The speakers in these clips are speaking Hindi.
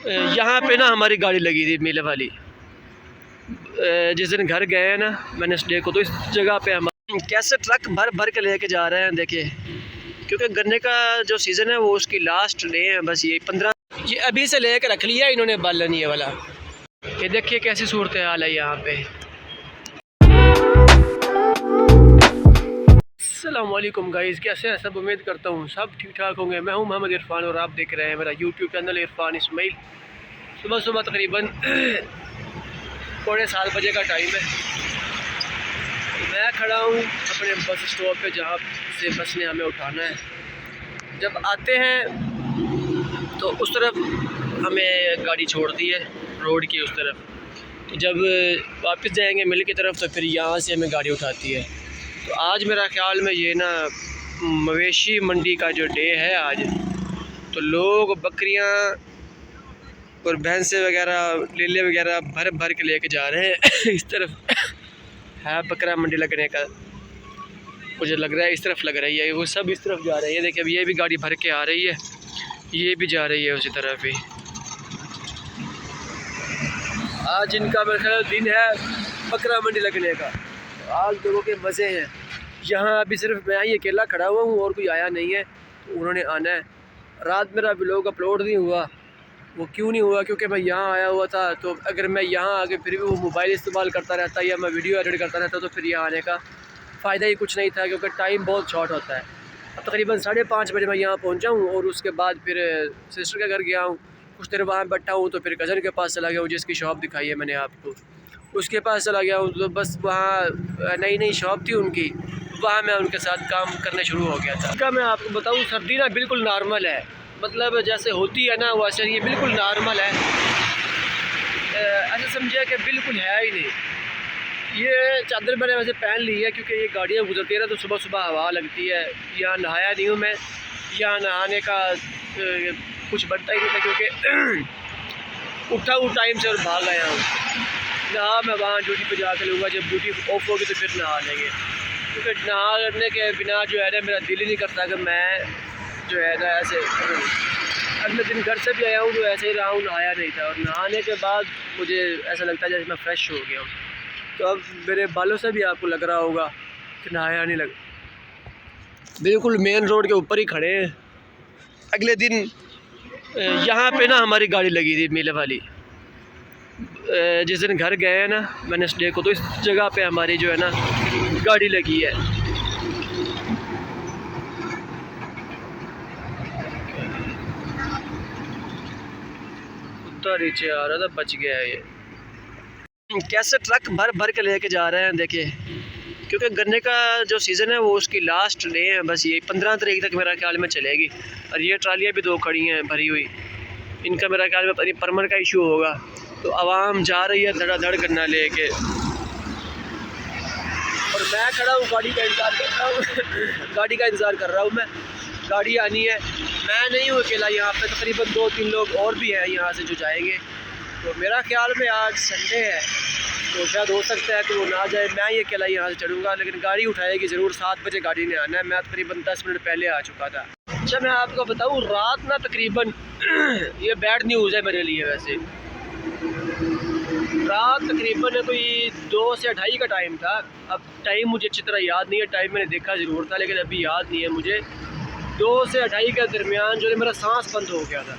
यहाँ पे ना हमारी गाड़ी लगी थी मेले वाली। जिस दिन घर गए हैं ना वेडनेसडे को, तो इस जगह पे हम कैसे ट्रक भर भर के लेके जा रहे हैं। देखिए, क्योंकि गन्ने का जो सीज़न है वो उसकी लास्ट डे है, बस ये 15 ये अभी से लेके रख लिया इन्होंने बालन ये वाला। ये देखिए कैसी सूरत हाल है यहाँ पे। अस्सलामुअलैकुम गाइस, कैसे हैं सब? उम्मीद करता हूँ सब ठीक ठाक होंगे। मैं हूँ मोहम्मद इरफान और आप देख रहे हैं मेरा यूट्यूब चैनल इरफान इस्माइल। सुबह सुबह तकरीबन 7:15 बजे का टाइम है। मैं खड़ा हूँ अपने बस स्टॉप पे जहाँ से बस ने हमें उठाना है। जब आते हैं तो उस तरफ हमें गाड़ी छोड़ दी है रोड की उस तरफ, तो जब वापस जाएंगे मिल की तरफ तो फिर यहाँ से हमें गाड़ी उठाती है। तो आज मेरा ख्याल में ये ना मवेशी मंडी का जो डे है आज, तो लोग बकरियाँ और भैंसे वगैरह लेले वगैरह भर भर के लेके जा रहे हैं। इस तरफ है बकरा मंडी लगने का, मुझे लग रहा है इस तरफ लग रही है, वो सब इस तरफ जा रहे हैं। देखिए अब ये भी गाड़ी भर के आ रही है, ये भी जा रही है उसी तरफ ही। आज इनका मेरे ख्याल दिन है बकरा मंडी लगने का, तो आज लोगों के मज़े हैं। यहाँ अभी सिर्फ मैं ही अकेला खड़ा हुआ हूँ और कोई आया नहीं है, तो उन्होंने आना है। रात मेरा व्लॉग अपलोड नहीं हुआ, वो क्यों नहीं हुआ? क्योंकि मैं यहाँ आया हुआ था, तो अगर मैं यहाँ आके फिर भी वो मोबाइल इस्तेमाल करता रहता या मैं वीडियो एडिट करता रहता तो फिर यहाँ आने का फ़ायदा ही कुछ नहीं था, क्योंकि टाइम बहुत शॉर्ट होता है। अब तकरीबन 5:30 बजे मैं यहाँ पहुँचा हूँ और उसके बाद फिर सिस्टर के घर गया हूँ, कुछ देर वहाँ बैठा हूँ, तो फिर कज़न के पास चला गया हूँ जिसकी शॉप दिखाई है मैंने आपको, उसके पास चला गया हूँ। तो बस वहाँ नई नई शॉप थी उनकी, वहाँ मैं उनके साथ काम करने शुरू हो गया था। इसका मैं आपको बताऊँ, सर्दी ना बिल्कुल नॉर्मल है, मतलब जैसे होती है ना वैसे ये बिल्कुल नॉर्मल है। ऐसा समझिए कि बिल्कुल है ही नहीं। ये चादर मैंने वैसे पहन ली है क्योंकि ये गाड़ियाँ गुजरती है ना, तो सुबह सुबह हवा लगती है। यहाँ नहाया नहीं हूँ मैं, यहाँ नहाने का कुछ बनता ही नहीं था, क्योंकि उठा हूँ टाइम से और भाग आया हूँ। नहा मैं वहाँ ड्यूटी पे जा कर लूँगा, जब ड्यूटी ऑफ होगी तो फिर नहा लेंगे, क्योंकि नहाने के बिना जो है ना मेरा दिल ही नहीं करता कि मैं जो है ना ऐसे। अगले दिन घर से भी आया हूँ तो ऐसे ही रहा हूँ, नहाया नहीं था, और नहाने के बाद मुझे ऐसा लगता है जैसे मैं फ़्रेश हो गया हूँ। तो अब मेरे बालों से भी आपको लग रहा होगा कि नहाया नहीं लग। बिल्कुल मेन रोड के ऊपर ही खड़े हैं। अगले दिन यहाँ पे ना हमारी गाड़ी लगी थी मेले वाली। जिस दिन घर गए हैं ना वेडनेसडे को, तो इस जगह पे हमारी जो है ना गाड़ी लगी है। कुत्ता नीचे आ रहा था, बच गया है ये। कैसे ट्रक भर भर के लेके जा रहे हैं। देखिए, क्योंकि गन्ने का जो सीज़न है वो उसकी लास्ट डे है, बस ये 15 तारीख तक मेरा ख्याल में चलेगी। और ये ट्रालियाँ भी 2 खड़ी हैं भरी हुई, इनका मेरा ख्याल में पता परमर का इशू होगा। तो आवाम जा रही है धड़ाधड़ गन्ना लेके, और मैं खड़ा हूँ गाड़ी का इंतज़ार कर रहा हूँ। गाड़ी का इंतज़ार कर रहा हूँ मैं, गाड़ी आनी है। मैं नहीं हूँ अकेला, यहाँ पे तकरीबन 2-3 लोग और भी हैं यहाँ से जो जाएंगे। तो मेरा ख्याल में आज संडे है, तो शायद हो सकता है कि वो ना जाए, मैं ही अकेला यहाँ से चढ़ूँगा, लेकिन गाड़ी उठाएगी ज़रूर। 7 बजे गाड़ी ने आना है, मैं तकरीबन 10 मिनट पहले आ चुका था। अच्छा मैं आपको बताऊँ, रात ना तकरीबन ये बैड न्यूज़ है मेरे लिए वैसे। रात तकरीबन कोई 2 से 2:30 का टाइम था। अब टाइम मुझे अच्छी तरह याद नहीं है, टाइम मैंने देखा ज़रूर था लेकिन अभी याद नहीं है मुझे। 2 से 2:30 के दरमियान जो है मेरा सांस बंद हो गया था।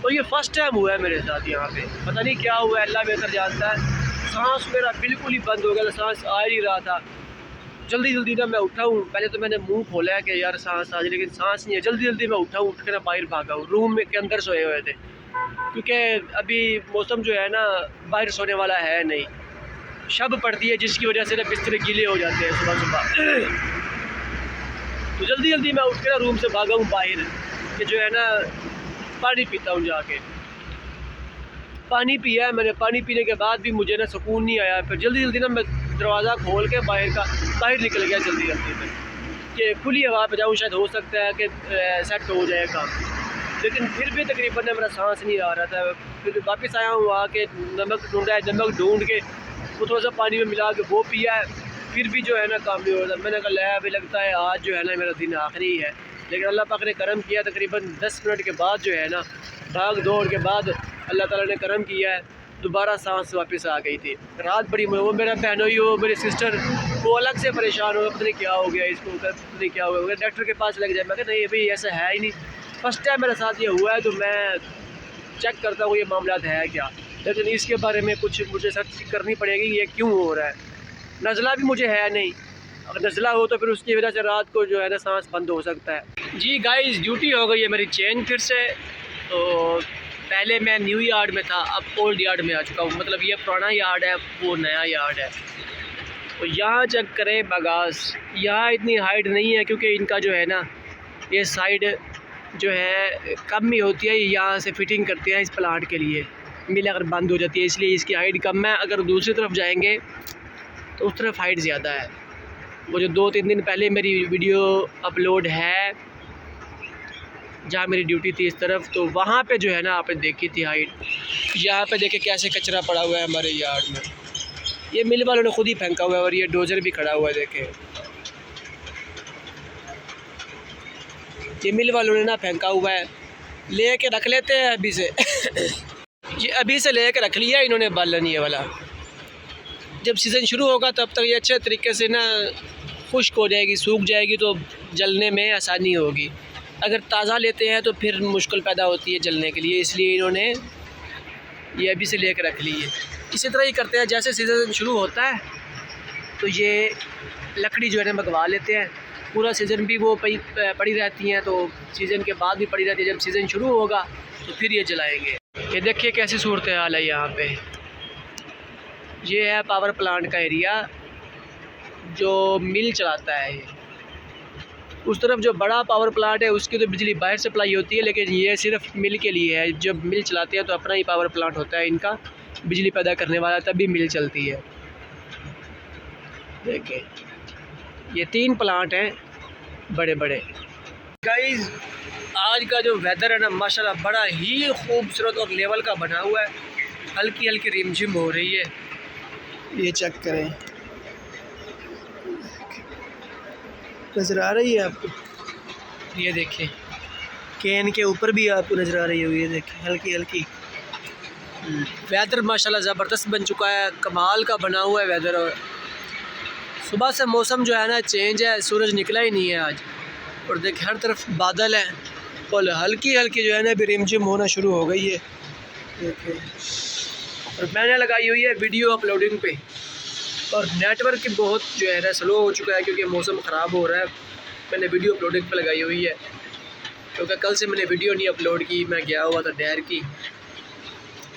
तो ये फ़र्स्ट टाइम हुआ है मेरे साथ यहाँ पे, पता नहीं क्या हुआ, अल्लाह बेहतर जानता है। सांस मेरा बिल्कुल ही बंद हो गया था, सांस आ ही नहीं रहा था। जल्दी जल्दी ना मैं उठा हूँ, पहले तो मैंने मुंह खोला है कि यार सांस आ जाए, लेकिन सांस नहीं है। जल्दी जल्दी मैं उठा हूँ, उठ के ना बाहर भागा हूँ, रूम में के अंदर सोए हुए थे, क्योंकि अभी मौसम जो है ना बाहर सोने वाला है नहीं, शब पड़ती है जिसकी वजह से ना बिस्तर गीले हो जाते हैं सुबह सुबह। तो जल्दी जल्दी मैं उठ के ना रूम से भागा हूँ बाहर, कि जो है ना पानी पीता हूँ जाके। पानी पिया है मैंने, पानी पीने के बाद भी मुझे ना सुकून नहीं आया। फिर जल्दी जल्दी ना मैं दरवाज़ा खोल के बाहर निकल गया जल्दी जल्दी में, कि खुली हवा पे जाऊँ, शायद हो सकता है कि सेट हो जाए काम। लेकिन फिर भी तकरीबन ना मेरा सांस नहीं आ रहा था। फिर वापस आया हूँ, आके नमक ढूंढा है, नमक ढूंढ के वो थोड़ा सा पानी में मिला के वो पिया है, फिर भी जो है ना काम नहीं हो रहा था। मैंने कहा अभी लगता है आज जो है ना मेरा दिन आखिरी है, लेकिन अल्लाह पाक ने करम किया, तकरीबन 10 मिनट के बाद जो है ना, भाग दौड़ के बाद अल्लाह ताला ने करम किया है, दोबारा सांस वापस आ गई थी। रात बड़ी, वो मेरा बहनोई हो, मेरी सिस्टर, वो अलग से परेशान हो, पता नहीं क्या हो गया इसको, पता नहीं क्या हो गया, डॉक्टर के पास लग जाए। मैं कहा नहीं भाई ऐसा है ही नहीं, फर्स्ट टाइम मेरे साथ ये हुआ है, तो मैं चेक करता हूँ ये मामला है क्या, लेकिन इसके बारे में कुछ मुझे सर्च करनी पड़ेगी ये क्यों हो रहा है। नज़ला भी मुझे है नहीं, अगर नज़ला हो तो फिर उसकी वजह से रात को जो है ना सांस बंद हो सकता है। जी गाइस, ड्यूटी हो गई है मेरी चेंज फिर से। तो पहले मैं न्यू यार्ड में था, अब ओल्ड यार्ड में आ चुका हूँ, मतलब ये पुराना यार्ड है, वो नया यार्ड है। तो यहाँ चेक करें बगास, यहाँ इतनी हाइट नहीं है क्योंकि इनका जो है ना ये साइड जो है कम ही होती है, यहाँ से फिटिंग करते हैं इस प्लांट के लिए, मिल अगर बंद हो जाती है इसलिए इसकी हाइट कम है। अगर दूसरी तरफ जाएंगे तो उस तरफ हाइट ज़्यादा है। वो जो 2-3 दिन पहले मेरी वीडियो अपलोड है जहाँ मेरी ड्यूटी थी इस तरफ, तो वहाँ पे जो है ना आपने देखी थी हाइट। यहाँ पे देखे कैसे कचरा पड़ा हुआ है हमारे यार्ड में, ये मिल वालों ने खुद ही फेंका हुआ है, और ये डोजर भी खड़ा हुआ है देखे, ये मिल वालों ने ना फेंका हुआ है, ले के रख लेते हैं अभी से ये अभी से ले के रख लिया इन्होंने बालन ये वाला, जब सीज़न शुरू होगा तब तक ये अच्छे तरीके से ना खुश्क हो जाएगी, सूख जाएगी, तो जलने में आसानी होगी। अगर ताज़ा लेते हैं तो फिर मुश्किल पैदा होती है जलने के लिए, इसलिए इन्होंने ये अभी से ले कर रख ली है। इसी तरह ही करते हैं, जैसे सीज़न शुरू होता है तो ये लकड़ी जो है ना मंगवा लेते हैं, पूरा सीज़न भी वो पड़ी रहती हैं, तो सीज़न के बाद भी पड़ी रहती है, जब सीज़न शुरू होगा तो फिर ये जलाएँगे। ये देखिए कैसी सूरत हाल है यहाँ पे, ये है पावर प्लांट का एरिया जो मिल चलाता है। ये उस तरफ जो बड़ा पावर प्लांट है उसकी तो बिजली बाहर सप्लाई होती है, लेकिन ये सिर्फ मिल के लिए है। जब मिल चलाते हैं तो अपना ही पावर प्लांट होता है इनका, बिजली पैदा करने वाला, तभी मिल चलती है। देखिए ये 3 प्लांट हैं बड़े बड़े। गाइस आज का जो वेदर है ना माशाल्लाह बड़ा ही खूबसूरत और लेवल का बना हुआ है, हल्की हल्की रिमझिम हो रही है। ये चेक करें, नज़र आ रही है आपको, ये देखिए कैन के ऊपर भी आपको नज़र आ रही होगी, ये देखिए हल्की हल्की। वेदर माशाल्लाह ज़बरदस्त बन चुका है, कमाल का बना हुआ है वेदर। और सुबह से मौसम जो है ना चेंज है, सूरज निकला ही नहीं है आज, और देखिए हर तरफ बादल है और हल्की हल्की जो है ना अभी रिमझिम होना शुरू हो गई है। देखिए और मैंने लगाई हुई है वीडियो अपलोडिंग पे, और नेटवर्क की बहुत जो है ना स्लो हो चुका है क्योंकि मौसम ख़राब हो रहा है। मैंने वीडियो अपलोडिंग पे लगाई हुई है क्योंकि कल से मैंने वीडियो नहीं अपलोड की, मैं गया हुआ था डैर की,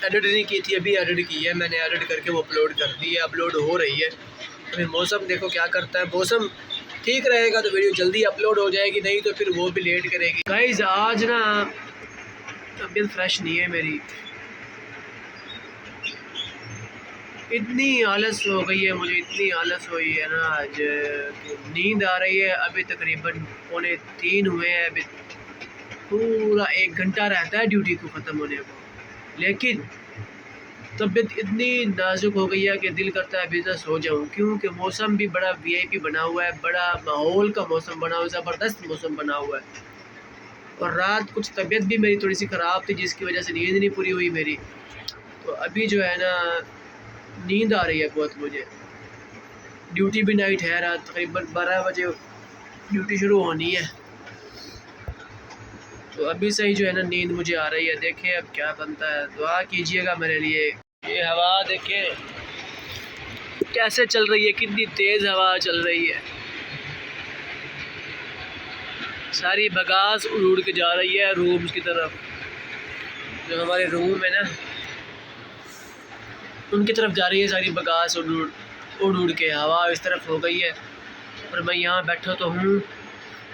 एडिट नहीं की थी, अभी एडिट की है मैंने, एडिट करके वो अपलोड कर दी है, अपलोड हो रही है। अभी मौसम देखो क्या करता है, मौसम ठीक रहेगा तो वीडियो जल्दी अपलोड हो जाएगी, नहीं तो फिर वो भी लेट करेगी। गाइस आज ना तबीयत फ्रेश नहीं है मेरी, इतनी आलस हो गई है मुझे, इतनी आलस हुई है ना आज, नींद आ रही है। अभी तकरीबन 2:45 हुए हैं, अभी पूरा 1 घंटा रहता है ड्यूटी को ख़त्म होने को, लेकिन तबीयत इतनी नाजुक हो गई है कि दिल करता है अभी तक सो जाऊँ, क्योंकि मौसम भी बड़ा वीआईपी बना हुआ है, बड़ा माहौल का मौसम बना हुआ है, ज़बरदस्त मौसम बना हुआ है। और रात कुछ तबीयत भी मेरी थोड़ी सी ख़राब थी जिसकी वजह से नींद नहीं पूरी हुई मेरी, तो अभी जो है ना नींद आ रही है बहुत मुझे। ड्यूटी भी नाइट है, रात तकरीबन 12 बजे ड्यूटी शुरू होनी है, तो अभी से ही जो है ना नींद मुझे आ रही है। देखिए अब क्या बनता है, दुआ कीजिएगा मेरे लिए। ये हवा देखिए कैसे चल रही है, कितनी तेज़ हवा चल रही है, सारी बगास उड़ के जा रही है रूम्स की तरफ। जो हमारे रूम है ना उनकी तरफ जा रही है सारी बगास उड़ के, हवा इस तरफ हो गई है। और मैं यहाँ बैठा तो हूँ,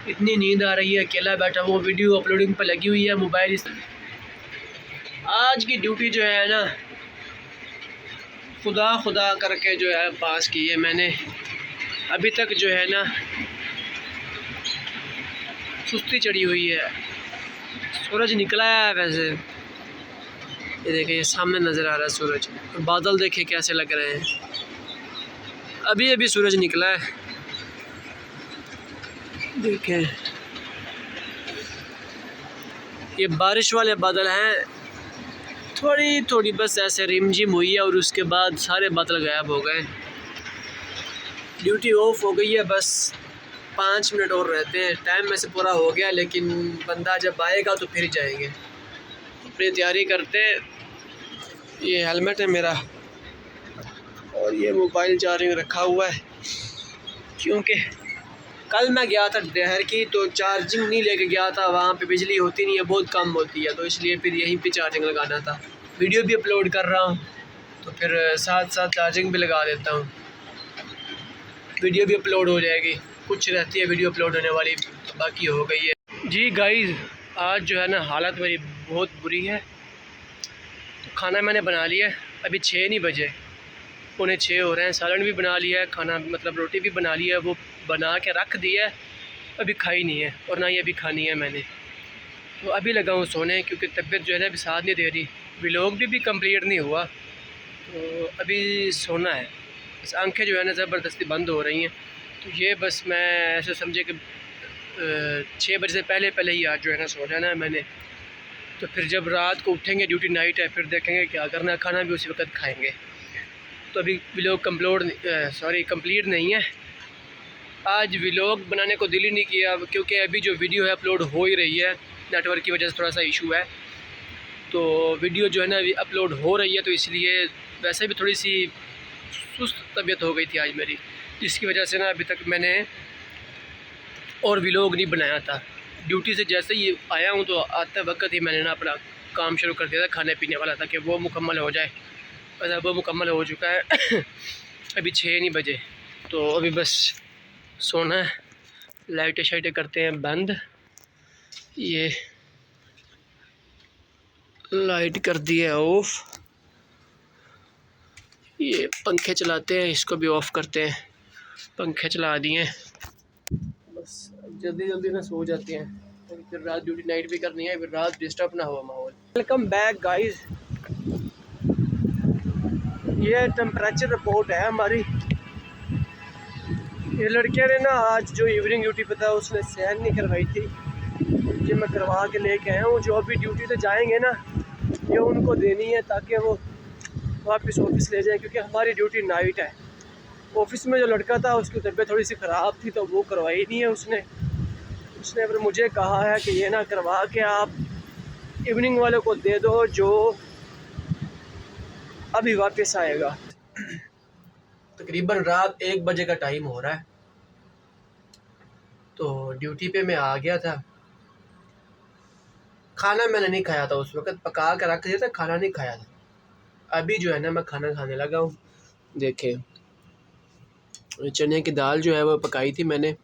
इतनी नींद आ रही है, अकेला बैठा हूँ, वीडियो अपलोडिंग पर लगी हुई है मोबाइल। आज की ड्यूटी जो है ना खुदा करके जो है पास की है मैंने, अभी तक जो है ना सुस्ती चढ़ी हुई है। सूरज निकला है वैसे, ये देखिए ये सामने नज़र आ रहा है सूरज, बादल देखिए कैसे लग रहे हैं, अभी अभी सूरज निकला है। देखें ये बारिश वाले बादल हैं, थोड़ी थोड़ी बस ऐसे रिमझिम हुई है और उसके बाद सारे बादल गायब हो गए। ड्यूटी ऑफ हो गई है, बस 5 मिनट और रहते हैं, टाइम में से पूरा हो गया, लेकिन बंदा जब आएगा तो फिर जाएंगे। अपनी तैयारी करते हैं। ये हेलमेट है मेरा और ये मोबाइल चार्जिंग रखा हुआ है, क्योंकि कल मैं गया था डहर की तो चार्जिंग नहीं लेके गया था, वहाँ पे बिजली होती नहीं है, बहुत कम होती है, तो इसलिए फिर यहीं पे चार्जिंग लगाना था। वीडियो भी अपलोड कर रहा हूँ तो फिर साथ साथ चार्जिंग भी लगा देता हूँ, वीडियो भी अपलोड हो जाएगी। कुछ रहती है वीडियो अपलोड होने वाली, तो बाकी हो गई है। जी गाइस, आज जो है ना हालत मेरी बहुत बुरी है। तो खाना मैंने बना लिया, अभी 6 नहीं बजे, 5:45 हो रहे हैं। सालन भी बना लिया है, खाना मतलब रोटी भी बना ली है, वो बना के रख दी है, अभी खाई नहीं है और ना ही अभी खानी है मैंने। तो अभी लगा हूँ सोने, क्योंकि तबीयत जो है ना अभी साथ नहीं दे रही, व्लॉग भी कंप्लीट नहीं हुआ, तो अभी सोना है। बस आंखें जो है ना ज़बरदस्ती बंद हो रही हैं। तो ये बस मैं ऐसे समझे कि 6 बजे से पहले पहले ही आज जो है ना सो जाना है मैंने। तो फिर जब रात को उठेंगे, ड्यूटी नाइट है, फिर देखेंगे क्या करना है, खाना भी उसी वक्त खाएँगे। तो अभी व्लॉग कंप्लीट नहीं है। आज व्लॉग बनाने को दिल ही नहीं किया, क्योंकि अभी जो वीडियो है अपलोड हो ही रही है, नेटवर्क की वजह से थोड़ा सा इशू है, तो वीडियो जो है ना अभी अपलोड हो रही है, तो इसलिए वैसे भी थोड़ी सी सुस्त तबीयत हो गई थी आज मेरी, जिसकी वजह से ना अभी तक मैंने और व्लॉग नहीं बनाया था। ड्यूटी से जैसे ही आया हूँ तो आते वक्त ही मैंने ना अपना काम शुरू कर दिया था, खाने पीने वाला था कि वो मुकम्मल हो जाए। बस वो मुकम्मल हो चुका है अभी 6 नहीं बजे, तो अभी बस सोना है। लाइटें शाइटें करते हैं बंद, ये लाइट कर दी है ऑफ, ये पंखे चलाते हैं, इसको भी ऑफ़ करते हैं, पंखे चला दिए। बस जल्दी जल्दी ना सो जाते हैं, फिर रात ड्यूटी नाइट भी करनी है, फिर रात डिस्टर्ब ना हो माहौल। वेलकम बैक गाइस, ये टेम्परेचर रिपोर्ट है हमारी। ये लड़के ने ना आज जो इवनिंग ड्यूटी पे था उसने सैन नहीं करवाई थी, ये मैं करवा के लेके आया हूँ। जो अभी ड्यूटी से जाएंगे ना, ये उनको देनी है ताकि वो वापस ऑफिस ले जाएं, क्योंकि हमारी ड्यूटी नाइट है। ऑफिस में जो लड़का था उसकी तबीयत थोड़ी सी ख़राब थी, तो वो करवाई नहीं है उसने फिर मुझे कहा है कि ये ना करवा के आप इवनिंग वाले को दे दो जो अभी वापस आएगा। तकरीबन रात 1 बजे का टाइम हो रहा है, तो ड्यूटी पे मैं आ गया था। खाना मैंने नहीं खाया था उस वक्त, पका कर रख दिया था, खाना नहीं खाया था। अभी जो है ना मैं खाना खाने लगा हूँ। देखें, चने की दाल जो है वो पकाई थी मैंने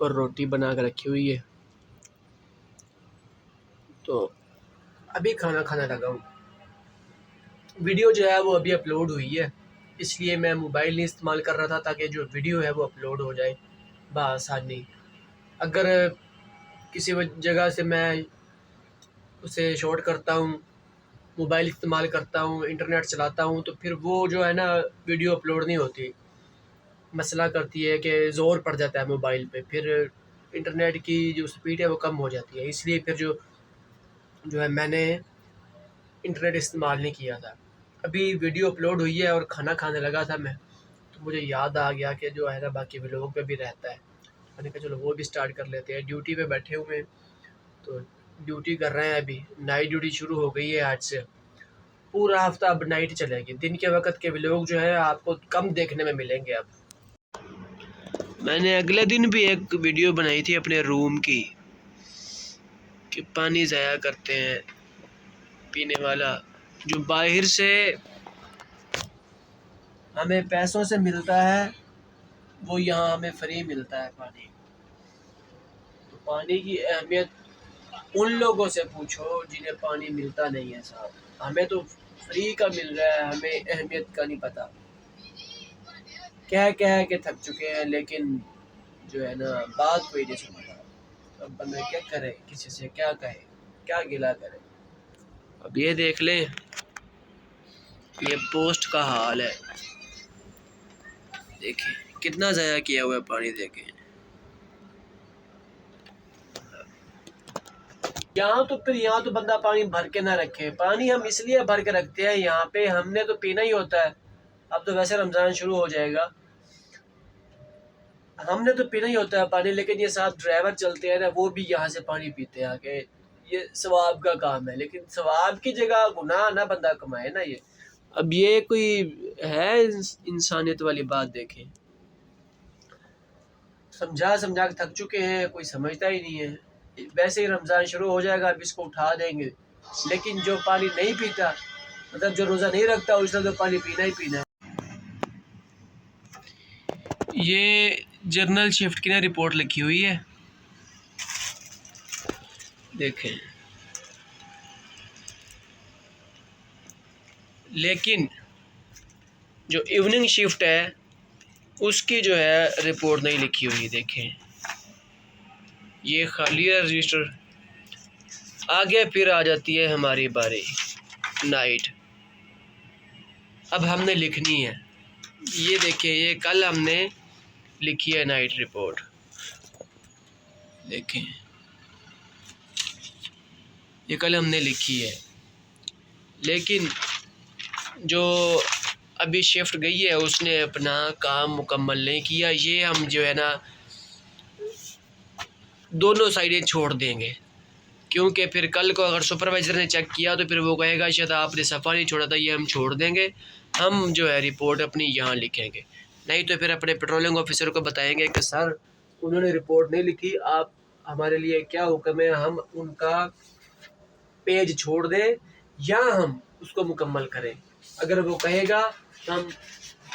और रोटी बना कर रखी हुई है, तो अभी खाना खाने लगा हूँ। वीडियो जो है वो अभी अपलोड हुई है, इसलिए मैं मोबाइल नहीं इस्तेमाल कर रहा था, ताकि जो वीडियो है वो अपलोड हो जाए बआसानी। अगर किसी जगह से मैं उसे शॉर्ट करता हूँ, मोबाइल इस्तेमाल करता हूँ, इंटरनेट चलाता हूँ, तो फिर वो जो है ना वीडियो अपलोड नहीं होती। मसला करती है कि ज़ोर पड़ जाता है मोबाइल पे, फिर इंटरनेट की जो स्पीड है वो कम हो जाती है, इसलिए फिर जो है मैंने इंटरनेट इस्तेमाल नहीं किया था। अभी वीडियो अपलोड हुई है और खाना खाने लगा था मैं, तो मुझे याद आ गया कि जो है ना बाकी व्लॉग पे भी रहता है, मैंने कहा चलो वो भी स्टार्ट कर लेते हैं। ड्यूटी पे बैठे हुए हैं, तो ड्यूटी कर रहे हैं। अभी नाइट ड्यूटी शुरू हो गई है आज से, पूरा हफ्ता अब नाइट चलेगी। दिन के वक्त के व्लॉग जो है आपको कम देखने में मिलेंगे। अब मैंने अगले दिन भी एक वीडियो बनाई थी अपने रूम की, कि पानी ज़ाया करते हैं पीने वाला, जो बाहर से हमें पैसों से मिलता है वो यहाँ हमें फ्री मिलता है पानी। तो पानी की अहमियत उन लोगों से पूछो जिन्हें पानी मिलता नहीं है साहब, हमें तो फ्री का मिल रहा है, हमें अहमियत का नहीं पता। कह के थक चुके हैं, लेकिन जो है ना बात कोई नहीं सुनता। अब बंदे क्या करे, किसी से क्या कहे, क्या गिला करे। अब ये देख लें, ये पोस्ट का हाल है, देखिए कितना ज़ाया किया हुआ है पानी। देखें यहाँ तो फिर यहाँ तो बंदा पानी भर के ना रखे। पानी हम इसलिए भर के रखते हैं यहाँ पे, हमने तो पीना ही होता है। अब तो वैसे रमज़ान शुरू हो जाएगा, हमने तो पीना ही होता है पानी, लेकिन ये साथ ड्राइवर चलते हैं ना, वो भी यहाँ से पानी पीते हैं आके। ये सवाब का काम है, लेकिन सवाब की जगह गुनाह ना बंदा कमाए ना ये। अब ये कोई है इंसानियत वाली बात? देखें, समझा समझा के थक चुके हैं, कोई समझता ही नहीं है। वैसे ही रमज़ान शुरू हो जाएगा, अब इसको उठा देंगे, लेकिन जो पानी नहीं पीता, मतलब जो रोज़ा नहीं रखता, उसने तो पानी पीना ही पीना है। ये जर्नल शिफ्ट की ना रिपोर्ट लिखी हुई है, देखें। लेकिन जो इवनिंग शिफ्ट है उसकी जो है रिपोर्ट नहीं लिखी हुई। देखें, ये खाली है रजिस्टर। आगे फिर आ जाती है हमारी बारी नाइट। अब हमने लिखनी है, ये देखिए, ये कल हमने लिखी है नाइट रिपोर्ट। देखें, ये कल हमने लिखी है, लेकिन जो अभी शिफ्ट गई है उसने अपना काम मुकम्मल नहीं किया। ये हम जो है ना दोनों साइडें छोड़ देंगे, क्योंकि फिर कल को अगर सुपरवाइज़र ने चेक किया तो फिर वो कहेगा शायद आपने सफ़ा नहीं छोड़ा था। ये हम छोड़ देंगे, हम जो है रिपोर्ट अपनी यहाँ लिखेंगे। नहीं तो फिर अपने पेट्रोलिंग ऑफिसर को बताएंगे कि सर उन्होंने रिपोर्ट नहीं लिखी, आप हमारे लिए क्या हुक्म है, हम उनका पेज छोड़ दें या हम उसको मुकम्मल करें। अगर वो कहेगा हम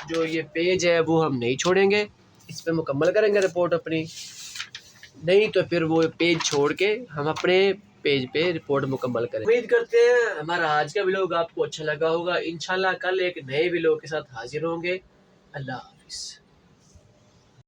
जो ये पेज है वो हम नहीं छोड़ेंगे, इस पर मुकम्मल करेंगे रिपोर्ट अपनी। नहीं तो फिर वो पेज छोड़ के हम अपने पेज पे रिपोर्ट मुकम्मल करें। उम्मीद करते हैं हमारा आज का व्लॉग आपको अच्छा लगा होगा। इंशाल्लाह कल एक नए व्लॉग के साथ हाजिर होंगे। अल्लाह हाफिज़।